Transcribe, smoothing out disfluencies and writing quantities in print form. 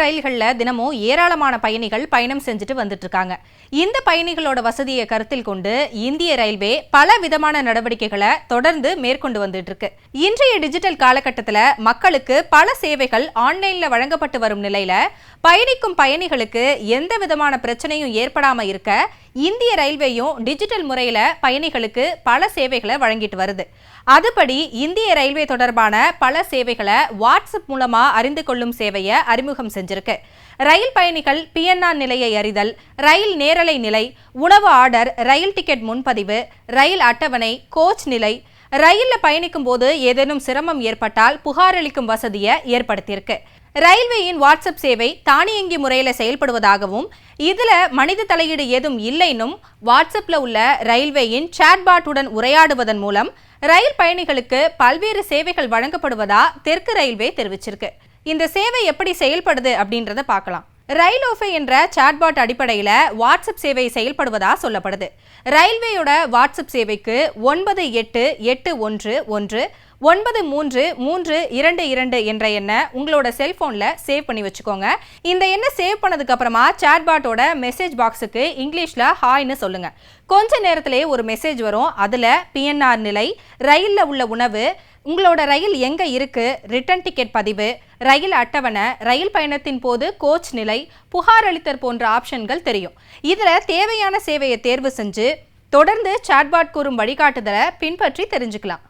ரயில்கள்ல தினமும் ஏராளமான பயணிகள் பயணம் செஞ்சுட்டு வந்துட்டு இருக்காங்க. இந்த பயணிகளோட வசதியை கருத்தில் கொண்டு இந்திய ரயில்வே பல விதமான நடவடிக்கைகளை தொடர்ந்து மேற்கொண்டு வந்துட்டு இருக்கு. இன்றைய டிஜிட்டல் காலகட்டத்தில் மக்களுக்கு பல சேவைகள் ஆன்லைன்ல வழங்கப்பட்டு வரும் நிலையில பயணிக்கும் பயணிகளுக்கு எந்த விதமான பிரச்சனையும் ஏற்படாம இருக்க இந்திய ரயில்வேயும் டிஜிட்டல் முறையில பயணிகளுக்கு பல சேவைகளை வழங்கிட்டு வருது. அதுபடி இந்திய ரயில்வே தொடர்பான பல சேவைகளை வாட்ஸ்அப் மூலமா அறிந்து கொள்ளும் சேவையை அறிமுகம் செஞ்சிருக்கு. ரயில் பயணிகள் PNR நிலையை அறிதல், ரயில் நேரலை நிலை, உணவு ஆர்டர், ரயில் டிக்கெட் முன்பதிவு, ரயில் அட்டவணை, கோச் நிலை, ரயில்ல பயணிக்கும் போது ஏதேனும் சிரமம் ஏற்பட்டால் புகார் அளிக்கும் வசதியை ஏற்படுத்தியிருக்கு. ரயில்வேயின் வாட்ஸ்அப் சேவை தானியங்கி முறையில் செயல்படுவதாகவும் இதுல மனித தலையீடு ஏதும் இல்லைன்னும் வாட்ஸ்அப்ல உள்ள ரயில்வேயின் சாட்பாட்டுடன் உரையாடுவதன் மூலம் ரயில் பயணிகளுக்கு பல்வேறு சேவைகள் வழங்கப்படுவதா தெற்கு ரயில்வே தெரிவிச்சிருக்கு. இந்த சேவை எப்படி செயல்படுது அப்படின்றத பார்க்கலாம். ரயிலோஃபே என்ற சாட்பாட் அடிப்படையில் வாட்ஸ்அப் சேவை செயல்படுவதா சொல்லப்படுது. ரயில்வேயோட வாட்ஸ்அப் சேவைக்கு 9881919322 என்ற எண்ணை உங்களோட செல்போன்ல சேவ் பண்ணி வச்சுக்கோங்க. இந்த எண்ணை சேவ் பண்ணதுக்கு அப்புறமா சாட்பாட்டோட மெசேஜ் பாக்ஸுக்கு இங்கிலீஷ்ல ஹாய்னு சொல்லுங்க. கொஞ்ச நேரத்திலே ஒரு மெசேஜ் வரும். அதுல PNR நிலை, ரயில்ல உள்ள உணவு, உங்களோட ரயில் எங்க இருக்கு, ரிட்டர்ன் டிக்கெட் பதிவு, ரயில் அட்டவணை, ரயில் பயணத்தின் போது கோச் நிலை, புகார் அளித்தல் போன்ற ஆப்ஷன்கள் தெரியும். இதுல தேவையான சேவையை தேர்வு செஞ்சு தொடர்ந்து சாட்பாட் கூறும் வழிகாட்டுதலை பின்பற்றி தெரிஞ்சுக்கலாம்.